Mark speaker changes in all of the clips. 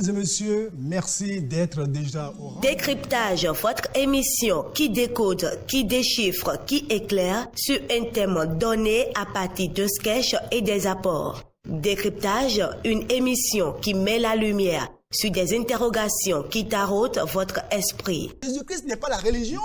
Speaker 1: Mesdames et messieurs, merci d'être déjà au rendez-vous.
Speaker 2: Décryptage, votre émission qui décode, qui déchiffre, qui éclaire sur un thème donné à partir de sketchs et des apports. Décryptage, une émission qui met la lumière sur des interrogations qui taraudent votre esprit.
Speaker 1: Jésus-Christ n'est pas la religion.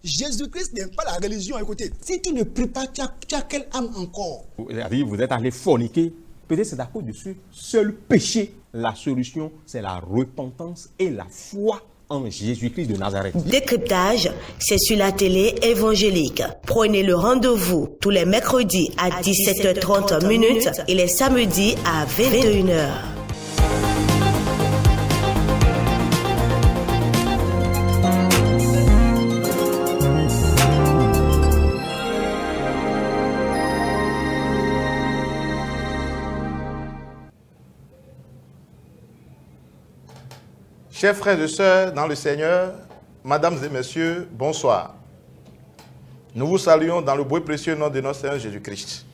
Speaker 1: Jésus-Christ n'est pas la religion. Écoutez, si tu ne pries pas, tu as quelle âme encore?
Speaker 3: Vous êtes allé forniquer. Peut-être c'est à cause de ce seul péché. La solution, c'est la repentance et la foi en Jésus-Christ de Nazareth.
Speaker 2: Décryptage, c'est sur la télé évangélique. Prenez le rendez-vous tous les mercredis à 17h30 minutes et les samedis à 21h.
Speaker 4: Chers frères et sœurs dans le Seigneur, mesdames et messieurs, bonsoir. Nous vous saluons dans le beau et précieux nom de notre Seigneur Jésus-Christ.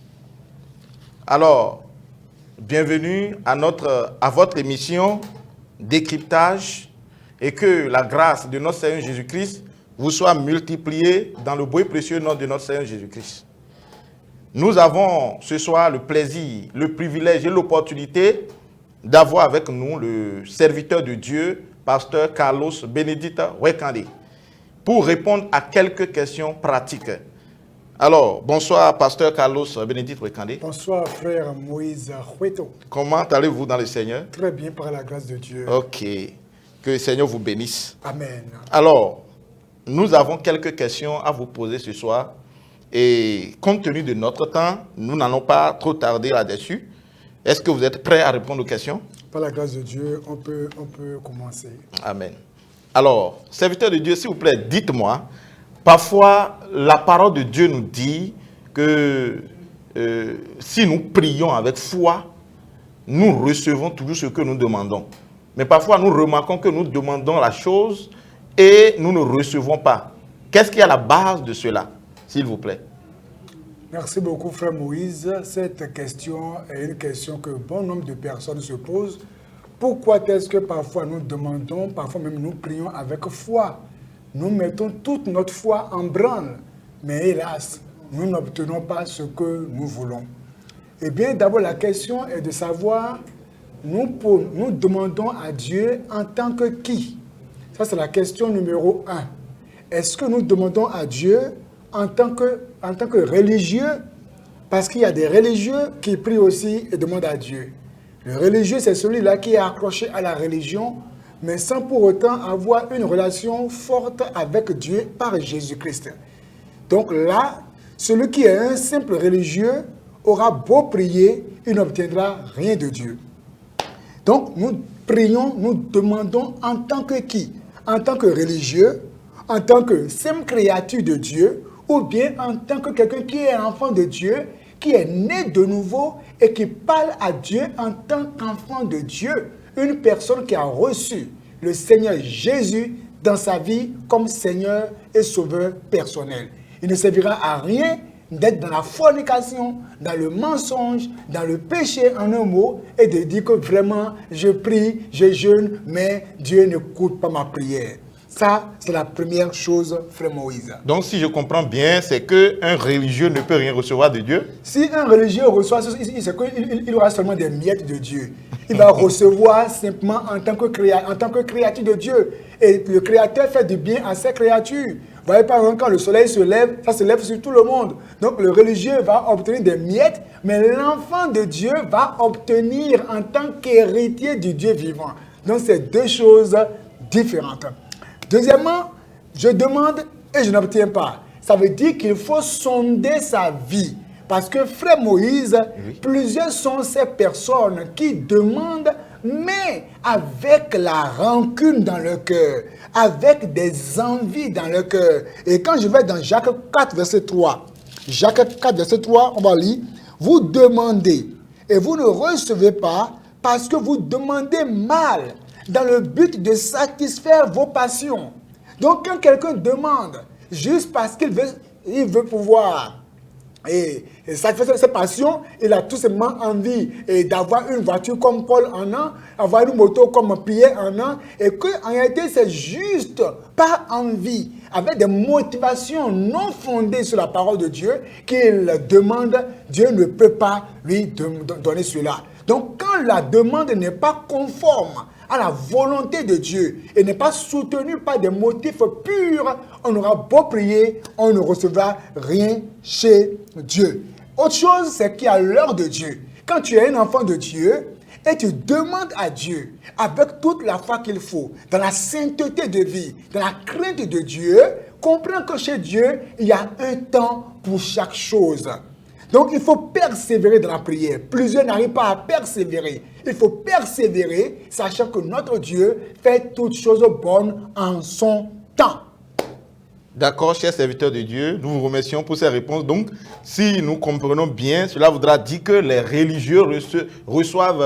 Speaker 4: Alors, bienvenue à votre émission Décryptage et que la grâce de notre Seigneur Jésus-Christ vous soit multipliée dans le beau et précieux nom de notre Seigneur Jésus-Christ. Nous avons ce soir le plaisir, le privilège et l'opportunité d'avoir avec nous le serviteur de Dieu, pasteur Carlos Benedict Wekande, pour répondre à quelques questions pratiques. Alors, bonsoir, pasteur Carlos Benedict Wekande.
Speaker 1: Bonsoir, frère Moïse Hueto.
Speaker 4: Comment allez-vous dans le Seigneur?
Speaker 1: Très bien, par la grâce de Dieu.
Speaker 4: Ok. Que le Seigneur vous bénisse.
Speaker 1: Amen.
Speaker 4: Alors, nous avons quelques questions à vous poser ce soir. Et compte tenu de notre temps, nous n'allons pas trop tarder là-dessus. Est-ce que vous êtes prêts à répondre aux questions?
Speaker 1: Par la grâce de Dieu, on peut commencer.
Speaker 4: Amen. Alors, serviteur de Dieu, s'il vous plaît, dites-moi, parfois la parole de Dieu nous dit que si nous prions avec foi, nous recevons toujours ce que nous demandons. Mais parfois, nous remarquons que nous demandons la chose et nous ne recevons pas. Qu'est-ce qui est à la base de cela, s'il vous plaît?
Speaker 1: Merci beaucoup, frère Moïse. Cette question est une question que bon nombre de personnes se posent. Pourquoi est-ce que parfois nous demandons, parfois même nous prions avec foi? Nous mettons toute notre foi en branle, mais hélas, nous n'obtenons pas ce que nous voulons. Eh bien, d'abord, la question est de savoir, nous demandons à Dieu en tant que qui? Ça, c'est la question numéro 1. Est-ce que nous demandons à Dieu en tant que religieux, parce qu'il y a des religieux qui prient aussi et demandent à Dieu. Le religieux, c'est celui-là qui est accroché à la religion, mais sans pour autant avoir une relation forte avec Dieu par Jésus-Christ. Donc là, celui qui est un simple religieux aura beau prier, il n'obtiendra rien de Dieu. Donc nous prions, nous demandons en tant que qui? En tant que religieux, en tant que simple créature de Dieu, ou bien en tant que quelqu'un qui est enfant de Dieu, qui est né de nouveau et qui parle à Dieu en tant qu'enfant de Dieu. Une personne qui a reçu le Seigneur Jésus dans sa vie comme Seigneur et Sauveur personnel. Il ne servira à rien d'être dans la fornication, dans le mensonge, dans le péché en un mot, et de dire que vraiment je prie, je jeûne, mais Dieu n'écoute pas ma prière. Ça, c'est la première chose, frère Moïse.
Speaker 4: Donc, si je comprends bien, c'est qu'un religieux ne peut rien recevoir de Dieu?
Speaker 1: Si un religieux reçoit, c'est qu'il aura seulement des miettes de Dieu. Il va recevoir simplement en tant que créature de Dieu. Et le Créateur fait du bien à ses créatures. Vous voyez, par exemple, quand le soleil se lève, ça se lève sur tout le monde. Donc, le religieux va obtenir des miettes, mais l'enfant de Dieu va obtenir en tant qu'héritier du Dieu vivant. Donc, c'est deux choses différentes. Deuxièmement, je demande et je n'obtiens pas. Ça veut dire qu'il faut sonder sa vie. Parce que, frère Moïse, plusieurs sont ces personnes qui demandent, mais avec la rancune dans le cœur, avec des envies dans le cœur. Et quand je vais dans Jacques 4, verset 3, Jacques 4, verset 3, on va lire, vous demandez et vous ne recevez pas parce que vous demandez mal, dans le but de satisfaire vos passions. Donc, quand quelqu'un demande juste parce qu'il veut pouvoir Et satisfaire ses passions, il a tout simplement envie d'avoir une voiture comme Paul en a, avoir une moto comme Pierre en a, et qu'en réalité c'est juste par envie, avec des motivations non fondées sur la parole de Dieu, qu'il demande, Dieu ne peut pas lui donner cela. Donc quand la demande n'est pas conforme à la volonté de Dieu et n'est pas soutenue par des motifs purs, on aura beau prier, on ne recevra rien chez Dieu. Autre chose, c'est qu'à l'heure de Dieu, quand tu es un enfant de Dieu et tu demandes à Dieu, avec toute la foi qu'il faut, dans la sainteté de vie, dans la crainte de Dieu, comprends que chez Dieu, il y a un temps pour chaque chose. Donc, il faut persévérer dans la prière. Plusieurs n'arrivent pas à persévérer. Il faut persévérer, sachant que notre Dieu fait toutes choses bonnes en son temps.
Speaker 4: D'accord, chers serviteurs de Dieu, nous vous remercions pour ces réponses. Donc, si nous comprenons bien, cela voudra dire que les religieux reçoivent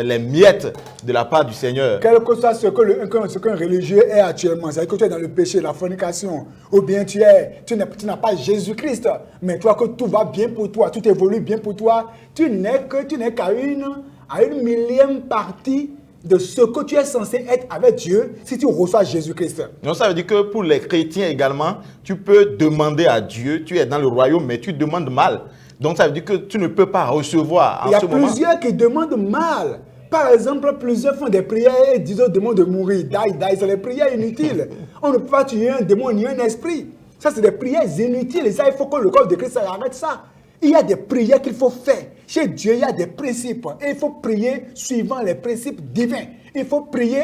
Speaker 4: les miettes de la part du Seigneur.
Speaker 1: Quel que soit ce qu'un religieux est actuellement, c'est-à-dire que tu es dans le péché, la fornication, ou bien tu n'as pas Jésus-Christ, mais toi que tout va bien pour toi, tout évolue bien pour toi, tu n'es qu'à une millième partie de ce que tu es censé être avec Dieu si tu reçois Jésus-Christ.
Speaker 4: Donc ça veut dire que pour les chrétiens également, tu peux demander à Dieu, tu es dans le royaume, mais tu demandes mal. Donc ça veut dire que tu ne peux pas recevoir en ce moment.
Speaker 1: Il y a plusieurs qui demandent mal. Par exemple, plusieurs font des prières et disent au démon de mourir. Die, c'est des prières inutiles. On ne peut pas tuer un démon ni un esprit. Ça, c'est des prières inutiles. Et ça, il faut que le corps de Christ arrête ça. Il y a des prières qu'il faut faire. Chez Dieu, il y a des principes. Et il faut prier suivant les principes divins. Il faut prier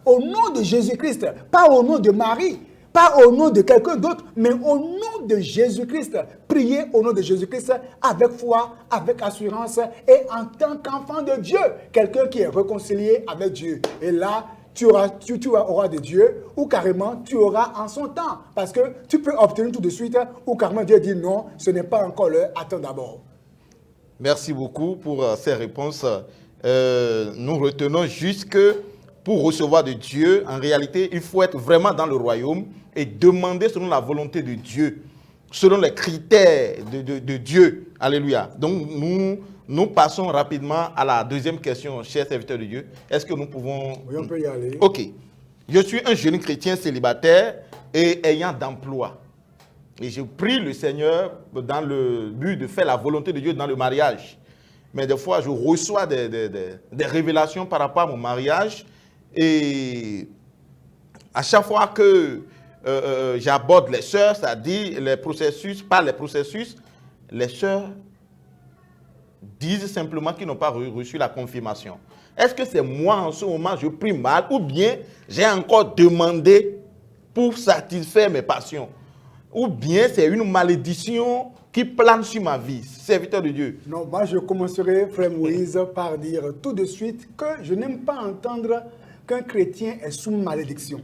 Speaker 1: au nom de Jésus-Christ, pas au nom de Marie, pas au nom de quelqu'un d'autre, mais au nom de Jésus-Christ. Prier au nom de Jésus-Christ avec foi, avec assurance et en tant qu'enfant de Dieu. Quelqu'un qui est réconcilié avec Dieu. Et là, tu auras de Dieu ou carrément tu auras en son temps. Parce que tu peux obtenir tout de suite ou carrément Dieu dit non, ce n'est pas encore l'heure, attends d'abord.
Speaker 4: Merci beaucoup pour ces réponses. Nous retenons juste que pour recevoir de Dieu, en réalité, il faut être vraiment dans le royaume et demander selon la volonté de Dieu, selon les critères de Dieu. Alléluia. Donc, nous passons rapidement à la deuxième question, chers serviteurs de Dieu. Est-ce que nous pouvons...
Speaker 1: Oui, on peut y aller.
Speaker 4: Ok. Je suis un jeune chrétien célibataire et ayant d'emploi. Et je prie le Seigneur dans le but de faire la volonté de Dieu dans le mariage. Mais des fois, je reçois des révélations par rapport à mon mariage. Et à chaque fois que j'aborde les sœurs, c'est-à-dire les processus, les sœurs disent simplement qu'ils n'ont pas reçu la confirmation. Est-ce que c'est moi en ce moment, je prie mal, ou bien j'ai encore demandé pour satisfaire mes passions? Ou bien c'est une malédiction qui plane sur ma vie, serviteur de Dieu?
Speaker 1: Non, moi je commencerai, frère Moïse, par dire tout de suite que je n'aime pas entendre qu'un chrétien est sous malédiction.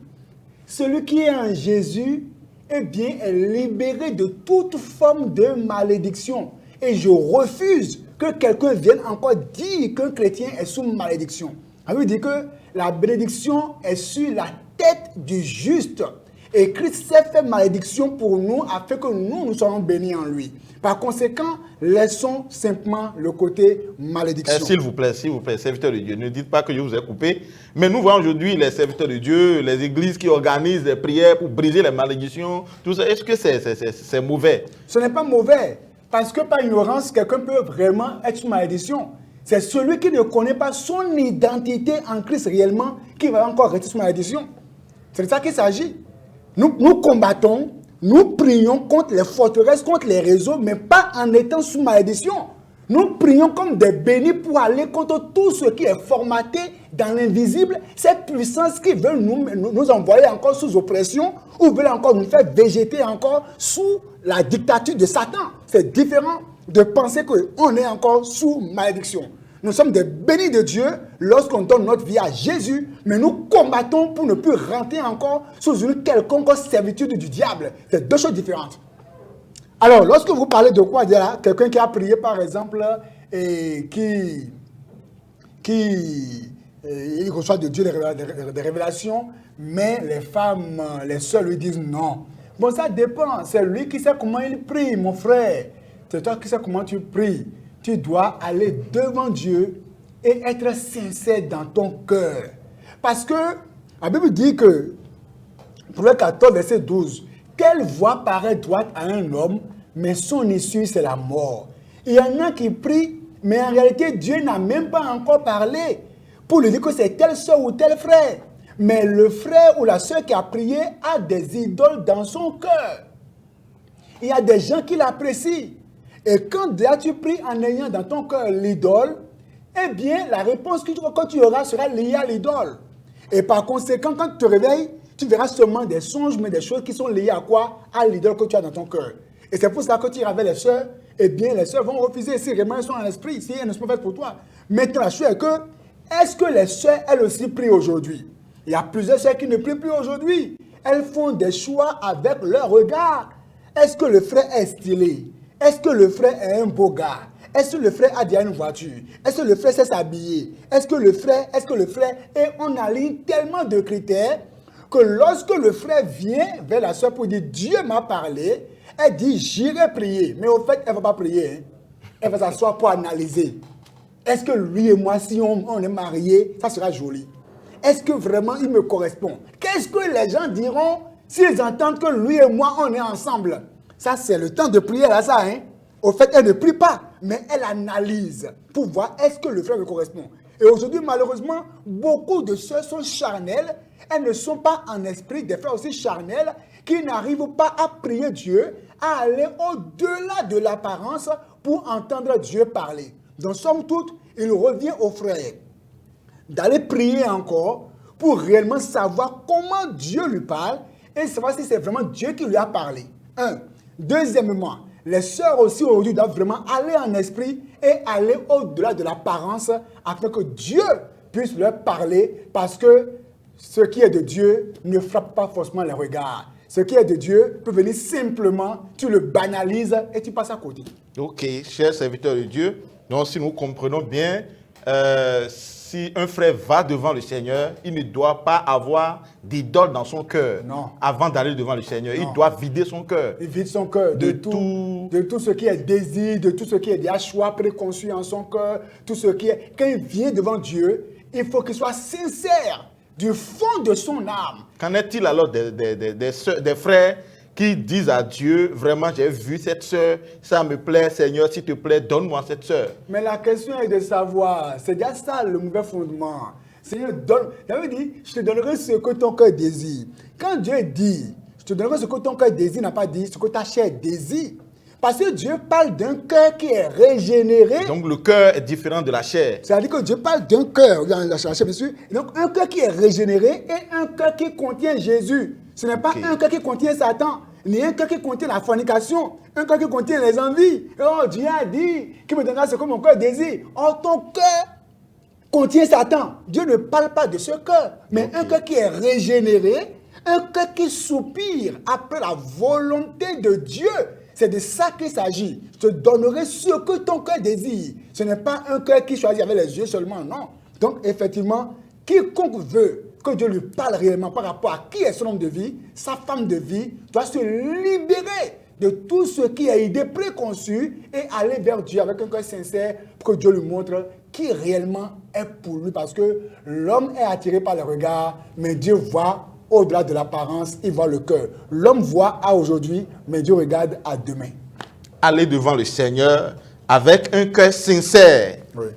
Speaker 1: Celui qui est en Jésus, eh bien, est libéré de toute forme de malédiction. Et je refuse que quelqu'un vienne encore dire qu'un chrétien est sous malédiction. Ça veut dire que la bénédiction est sur la tête du juste. Et Christ s'est fait malédiction pour nous afin que nous soyons bénis en lui. Par conséquent, laissons simplement le côté malédiction.
Speaker 4: S'il vous plaît, serviteurs de Dieu, ne dites pas que je vous ai coupé. Mais nous voyons aujourd'hui les serviteurs de Dieu, les églises qui organisent des prières pour briser les malédictions. Tout ça, est-ce que c'est mauvais?
Speaker 1: Ce n'est pas mauvais. Parce que par ignorance, quelqu'un peut vraiment être sous malédiction. C'est celui qui ne connaît pas son identité en Christ réellement qui va encore rester sous malédiction. C'est de ça qu'il s'agit. Nous combattons, nous prions contre les forteresses, contre les réseaux, mais pas en étant sous malédiction. Nous prions comme des bénis pour aller contre tout ce qui est formaté dans l'invisible, ces puissances qui veulent nous envoyer encore sous oppression ou veulent encore nous faire végéter encore sous la dictature de Satan. C'est différent de penser qu'on est encore sous malédiction. Nous sommes des bénis de Dieu lorsqu'on donne notre vie à Jésus, mais nous combattons pour ne plus rentrer encore sous une quelconque servitude du diable. C'est deux choses différentes. Alors, lorsque vous parlez de quoi, quelqu'un qui a prié par exemple et il reçoit de Dieu des révélations, mais les femmes, les sœurs lui disent non. Bon, ça dépend. C'est lui qui sait comment il prie, mon frère. c'est toi qui sais comment tu pries. Tu dois aller devant Dieu et être sincère dans ton cœur. Parce que la Bible dit que, Proverbe 14, verset 12, quelle voie paraît droite à un homme, mais son issue, c'est la mort. Il y en a qui prient, mais en réalité, Dieu n'a même pas encore parlé pour lui dire que c'est telle soeur ou tel frère. Mais le frère ou la soeur qui a prié a des idoles dans son cœur. Il y a des gens qui l'apprécient. Et quand déjà tu pries en ayant dans ton cœur l'idole, eh bien, la réponse que tu auras sera liée à l'idole. Et par conséquent, quand tu te réveilles, tu verras seulement des songes, mais des choses qui sont liées à quoi? À l'idole que tu as dans ton cœur. Et c'est pour ça que tu iras vers les sœurs, eh bien, les sœurs vont refuser si vraiment elles sont en esprit, si elles ne sont pas faites pour toi. Maintenant, la chose est que, est-ce que les sœurs, elles aussi, prient aujourd'hui? Il y a plusieurs sœurs qui ne prient plus aujourd'hui. Elles font des choix avec leur regard. Est-ce que le frère est stylé? Est-ce que le frère est un beau gars? Est-ce que le frère a déjà une voiture? Est-ce que le frère sait s'habiller? Est-ce que le frère? Et on aligne tellement de critères que lorsque le frère vient vers la soeur pour dire Dieu m'a parlé, elle dit j'irai prier. Mais au fait, elle ne va pas prier. Hein. Elle va s'asseoir pour analyser. Est-ce que lui et moi, si on est mariés, ça sera joli? Est-ce que vraiment il me correspond? Qu'est-ce que les gens diront s'ils entendent que lui et moi, on est ensemble? Ça, c'est le temps de prier là, ça. Hein? Au fait, elle ne prie pas, mais elle analyse pour voir est-ce que le frère me correspond. Et aujourd'hui, malheureusement, beaucoup de sœurs sont charnelles. Elles ne sont pas en esprit, des frères aussi charnels, qui n'arrivent pas à prier Dieu, à aller au-delà de l'apparence pour entendre Dieu parler. Donc, somme toute, il revient aux frères d'aller prier encore pour réellement savoir comment Dieu lui parle et savoir si c'est vraiment Dieu qui lui a parlé. Un. Deuxièmement, les sœurs aussi aujourd'hui doivent vraiment aller en esprit et aller au-delà de l'apparence afin que Dieu puisse leur parler parce que ce qui est de Dieu ne frappe pas forcément les regards. Ce qui est de Dieu peut venir simplement, tu le banalises et tu passes à côté.
Speaker 4: Ok, chers serviteurs de Dieu, donc si nous comprenons bien, si un frère va devant le Seigneur, il ne doit pas avoir d'idole dans son cœur avant d'aller devant le Seigneur. Non. Il doit vider son cœur.
Speaker 1: Il vide son cœur de tout ce qui est désir, de tout ce qui est des choix préconçus en son cœur, tout ce qui est... Quand il vient devant Dieu, il faut qu'il soit sincère du fond de son âme.
Speaker 4: Qu'en est-il alors des frères qui disent à Dieu, vraiment j'ai vu cette sœur, ça me plaît, Seigneur, s'il te plaît, donne-moi cette sœur.
Speaker 1: Mais la question est de savoir, c'est déjà ça le mauvais fondement. Seigneur, donne, j'avais dit, je te donnerai ce que ton cœur désire. Quand Dieu dit, je te donnerai ce que ton cœur désire, n'a pas dit ce que ta chair désire. Parce que Dieu parle d'un cœur qui est régénéré.
Speaker 4: Donc le cœur est différent de la chair.
Speaker 1: C'est-à-dire que Dieu parle d'un cœur, la chair bien sûr. Donc un cœur qui est régénéré et un cœur qui contient Jésus. Ce n'est pas un cœur qui contient Satan, ni un cœur qui contient la fornication, un cœur qui contient les envies. Oh, Dieu a dit qu'il me donnera ce que mon cœur désire. Oh, ton cœur contient Satan. Dieu ne parle pas de ce cœur, mais un cœur qui est régénéré, un cœur qui soupire après la volonté de Dieu. C'est de ça qu'il s'agit. Je te donnerai ce que ton cœur désire. Ce n'est pas un cœur qui choisit avec les yeux seulement, non. Donc, effectivement, quiconque veut que Dieu lui parle réellement par rapport à qui est son homme de vie, sa femme de vie, doit se libérer de tout ce qui est idée préconçue et aller vers Dieu avec un cœur sincère pour que Dieu lui montre qui réellement est pour lui. Parce que l'homme est attiré par le regard, mais Dieu voit au-delà de l'apparence, il voit le cœur. L'homme voit à aujourd'hui, mais Dieu regarde à demain.
Speaker 4: Aller devant le Seigneur avec un cœur sincère.
Speaker 1: Oui.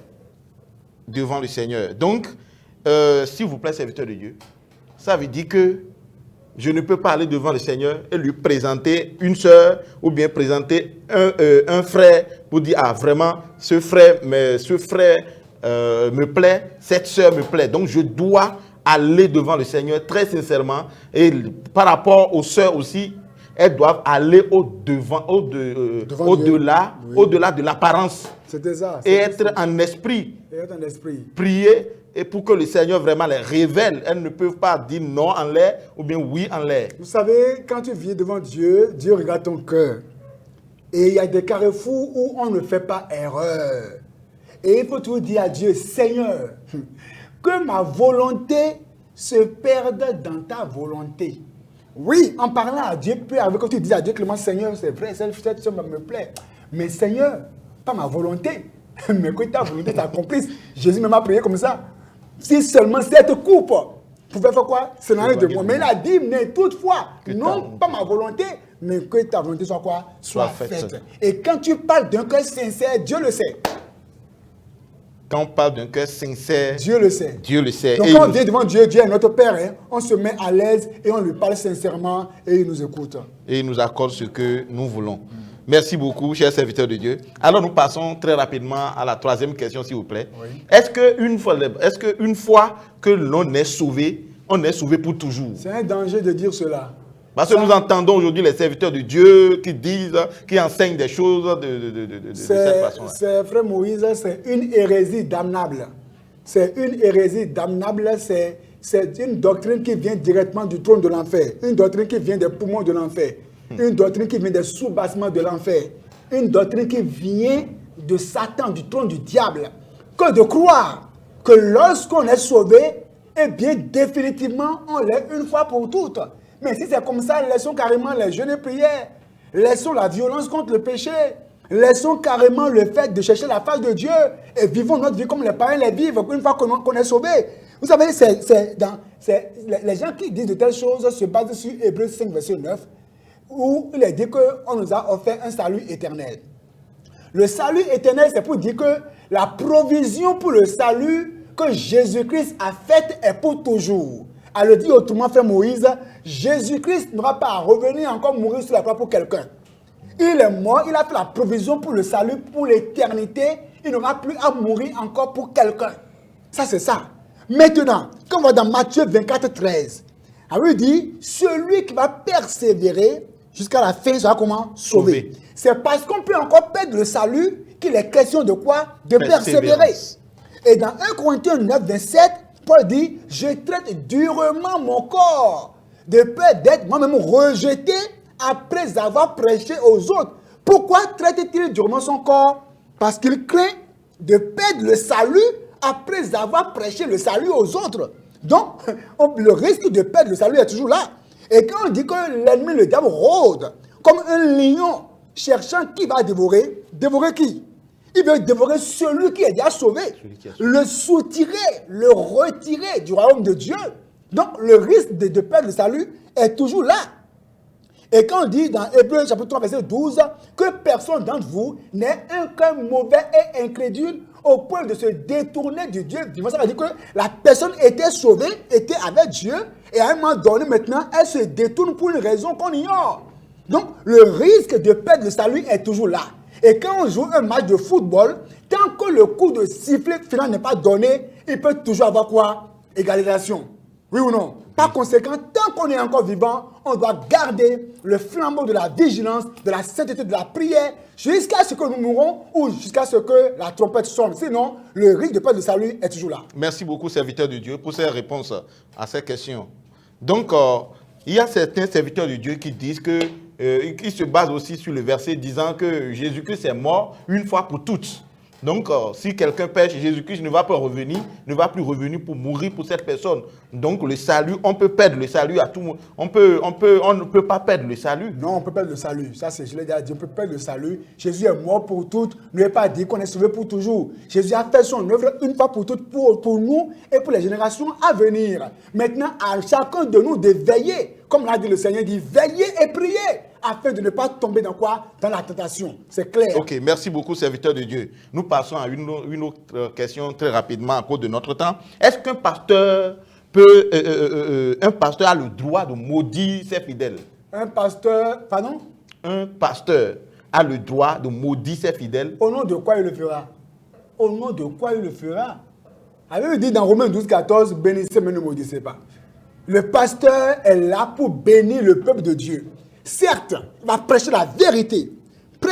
Speaker 4: Devant le Seigneur. Donc, s'il vous plaît, serviteur de Dieu, ça veut dire que je ne peux pas aller devant le Seigneur et lui présenter une sœur ou bien présenter un frère pour dire, ah vraiment, ce frère me plaît, cette sœur me plaît. Donc, je dois aller devant le Seigneur très sincèrement. Et par rapport aux sœurs aussi, elles doivent aller au-delà de l'apparence.
Speaker 1: C'était ça.
Speaker 4: Et être en esprit. Prier et pour que le Seigneur vraiment les révèle. Elles ne peuvent pas dire non en l'air ou bien oui en l'air.
Speaker 1: Vous savez, quand tu viens devant Dieu, Dieu regarde ton cœur. Et il y a des carrefours où on ne fait pas erreur. Et il faut toujours dire à Dieu, Seigneur, que ma volonté se perde dans ta volonté. Oui, en parlant à Dieu, avec quand tu dis à Dieu, Clément, Seigneur, c'est vrai, cette soeur me plaît. Mais Seigneur, pas ma volonté, mais que ta volonté s'accomplisse. Jésus m'a prié comme ça. Si seulement cette coupe pouvait faire quoi? Ce n'en est de moi. Mais il a dit, mais toutefois, non pas ma volonté, mais que ta volonté soit quoi? Soit faite. Et quand tu parles d'un cœur sincère, Dieu le sait.
Speaker 4: Quand on parle d'un cœur sincère,
Speaker 1: Dieu le sait.
Speaker 4: Dieu le sait.
Speaker 1: Donc quand on vient devant Dieu, Dieu est notre Père, hein, on se met à l'aise et on lui parle sincèrement et il nous écoute.
Speaker 4: Et il nous accorde ce que nous voulons. Merci beaucoup, chers serviteurs de Dieu. Alors nous passons très rapidement à la troisième question, s'il vous plaît. Oui. Est-ce qu'une fois que l'on est sauvé, on est sauvé pour toujours?
Speaker 1: C'est un danger de dire cela.
Speaker 4: Parce que nous entendons aujourd'hui les serviteurs de Dieu qui disent, qui enseignent des choses de cette façon-là.
Speaker 1: C'est, frère Moïse, c'est une hérésie damnable. C'est une hérésie damnable, c'est une doctrine qui vient directement du trône de l'enfer. Une doctrine qui vient des poumons de l'enfer. Une doctrine qui vient des sous-bassements de l'enfer. Une doctrine qui vient de Satan, du trône du diable. Que de croire que lorsqu'on est sauvé, eh bien définitivement, on l'est une fois pour toutes. Mais si c'est comme ça, laissons carrément les jeûnes et prières. Laissons la violence contre le péché. Laissons carrément le fait de chercher la face de Dieu. Et vivons notre vie comme les païens les vivent, une fois qu'on est sauvé. Vous savez, les gens qui disent de telles choses se basent sur Hébreux 5, verset 9, où il est dit qu'on nous a offert un salut éternel. Le salut éternel, c'est pour dire que la provision pour le salut que Jésus-Christ a faite est pour toujours. À le dire autrement, frère Moïse, Jésus-Christ n'aura pas à revenir encore mourir sur la croix pour quelqu'un. Il est mort, il a fait la provision pour le salut, pour l'éternité. Il n'aura plus à mourir encore pour quelqu'un. Ça, c'est ça. Maintenant, quand on va dans Matthieu 24, 13, il dit, celui qui va persévérer jusqu'à la fin sera comment? Sauvé. C'est parce qu'on peut encore perdre le salut qu'il est question de quoi? De persévérer. Et dans 1 Corinthiens 9, 27, Paul dit, je traite durement mon corps de peur d'être moi-même rejeté après avoir prêché aux autres. Pourquoi traite-t-il durement son corps? Parce qu'il craint de perdre le salut après avoir prêché le salut aux autres. Donc, le risque de perdre le salut est toujours là. Et quand on dit que l'ennemi, le diable, rôde comme un lion cherchant qui va dévorer, dévorer qui? Il veut dévorer celui qui est déjà sauvé, le soutirer, le retirer du royaume de Dieu. Donc, le risque de perdre le salut est toujours là. Et quand on dit dans Hébreux chapitre 3, verset 12, que personne d'entre vous n'ait un cœur mauvais et incrédule au point de se détourner du Dieu vivant. Ça veut dire que la personne était sauvée, était avec Dieu, et à un moment donné, maintenant, elle se détourne pour une raison qu'on ignore. Donc, le risque de perdre le salut est toujours là. Et quand on joue un match de football, tant que le coup de sifflet final n'est pas donné, il peut toujours avoir quoi? Égalisation. Oui ou non? Par conséquent, tant qu'on est encore vivant, on doit garder le flambeau de la vigilance, de la sainteté, de la prière, jusqu'à ce que nous mourrons ou jusqu'à ce que la trompette sonne. Sinon, le risque de perdre le salut est toujours là.
Speaker 4: Merci beaucoup, serviteur de Dieu, pour ces réponses à ces questions. Donc, il y a certains serviteurs de Dieu qui disent que qui se basent aussi sur le verset disant que Jésus-Christ est mort une fois pour toutes. Donc, si quelqu'un pêche, Jésus-Christ ne va pas revenir, ne va plus revenir pour mourir pour cette personne. Donc, le salut, on peut perdre le salut à tout le monde. On ne peut pas perdre le salut.
Speaker 1: Non, on peut perdre le salut. Ça, c'est, je l'ai déjà dit, on peut perdre le salut. Jésus est mort pour toutes. Ne lui pas dit qu'on est sauvé pour toujours. Jésus a fait son œuvre une fois pour toutes pour nous et pour les générations à venir. Maintenant, à chacun de nous de veiller. Comme l'a dit le Seigneur, dit veillez et priez afin de ne pas tomber dans quoi? Dans la tentation. C'est clair.
Speaker 4: Ok, merci beaucoup, serviteur de Dieu. Nous passons à une autre question très rapidement à cause de notre temps. Est-ce qu'un pasteur un pasteur a le droit de maudire ses fidèles? Un pasteur,
Speaker 1: pardon?
Speaker 4: Un pasteur a le droit de maudire ses fidèles?
Speaker 1: Au nom de quoi il le fera? Au nom de quoi il le fera? Avez-vous dit dans Romains 12, 14, bénissez mais ne maudissez pas. Le pasteur est là pour bénir le peuple de Dieu. Certes, il va prêcher la vérité.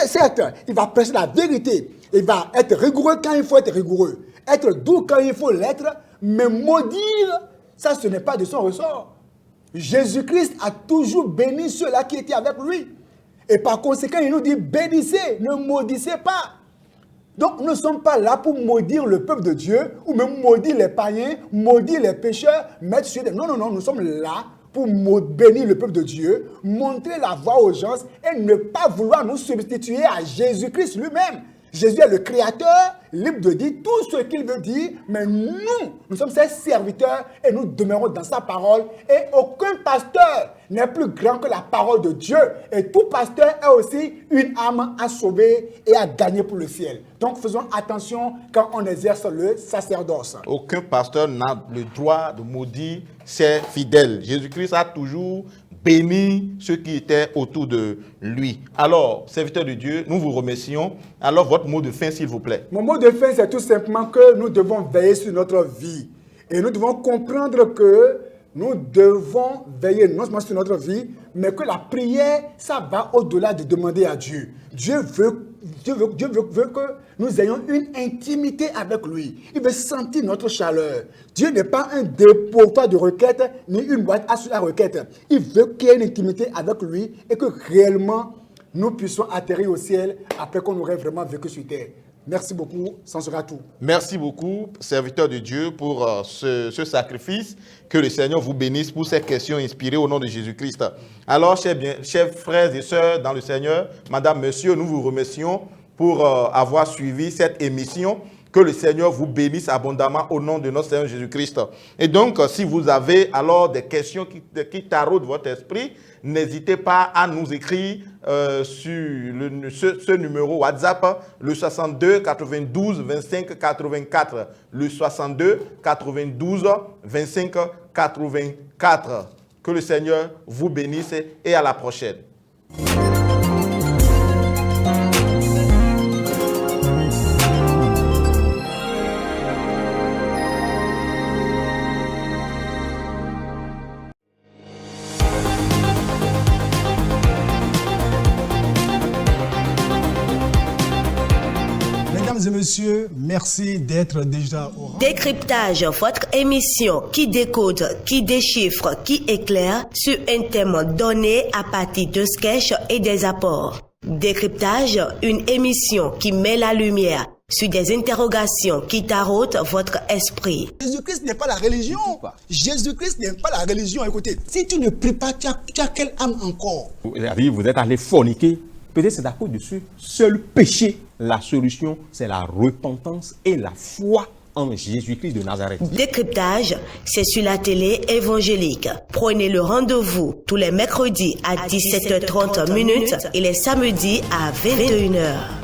Speaker 1: Certes, il va prêcher la vérité. Il va être rigoureux quand il faut être rigoureux. Être doux quand il faut l'être. Mais maudire, ça, ce n'est pas de son ressort. Jésus-Christ a toujours béni ceux-là qui étaient avec lui. Et par conséquent, il nous dit, bénissez, ne maudissez pas. Donc, nous ne sommes pas là pour maudire le peuple de Dieu, ou même maudire les païens, maudire les pécheurs, mettre sur des... Non, non, non, nous sommes là pour bénir le peuple de Dieu, montrer la voie aux gens et ne pas vouloir nous substituer à Jésus-Christ lui-même. Jésus est le Créateur, libre de dire tout ce qu'il veut dire, mais nous sommes ses serviteurs et nous demeurons dans sa parole. Et aucun pasteur n'est plus grand que la parole de Dieu. Et tout pasteur est aussi une âme à sauver et à gagner pour le ciel. Donc faisons attention quand on exerce le sacerdoce.
Speaker 4: Aucun pasteur n'a le droit de maudire ses fidèles. Jésus-Christ a toujours béni ceux qui étaient autour de lui. Alors, serviteur de Dieu, nous vous remercions. Alors, votre mot de fin, s'il vous plaît.
Speaker 1: Mon mot de fin, c'est tout simplement que nous devons veiller sur notre vie. Et nous devons comprendre que nous devons veiller non seulement sur notre vie, mais que la prière, ça va au-delà de demander à Dieu. Dieu veut que nous ayons une intimité avec lui. Il veut sentir notre chaleur. Dieu n'est pas un dépotoir de requêtes, ni une boîte à requêtes. Il veut qu'il y ait une intimité avec lui et que réellement, nous puissions atterrir au ciel après qu'on aurait vraiment vécu sur terre. Merci beaucoup, ça sera tout.
Speaker 4: Merci beaucoup, serviteur de Dieu, pour ce sacrifice. Que le Seigneur vous bénisse pour ces questions inspirées au nom de Jésus-Christ. Alors, chers frères et sœurs dans le Seigneur, madame, monsieur, nous vous remercions pour avoir suivi cette émission. Que le Seigneur vous bénisse abondamment au nom de notre Seigneur Jésus-Christ. Et donc, si vous avez alors des questions qui taraudent votre esprit, n'hésitez pas à nous écrire sur ce numéro WhatsApp, le 62 92 25 84. Le 62 92 25 84. Que le Seigneur vous bénisse et à la prochaine.
Speaker 5: Mesdames et messieurs, merci d'être déjà au rendez-vous.
Speaker 2: Décryptage, votre émission qui décode, qui déchiffre, qui éclaire sur un thème donné à partir de sketchs et des apports. Décryptage, une émission qui met la lumière sur des interrogations qui taraudent votre esprit.
Speaker 5: Jésus-Christ n'est pas la religion. Jésus-Christ n'est pas la religion. Écoutez, si tu ne pries pas, tu as quelle âme encore?
Speaker 3: Vous êtes allé forniquer. Peut-être c'est d'accord dessus. Seul péché, la solution, c'est la repentance et la foi en Jésus-Christ de Nazareth.
Speaker 2: Décryptage, c'est sur la télé évangélique. Prenez le rendez-vous tous les mercredis à 17h30 et les samedis à 21h.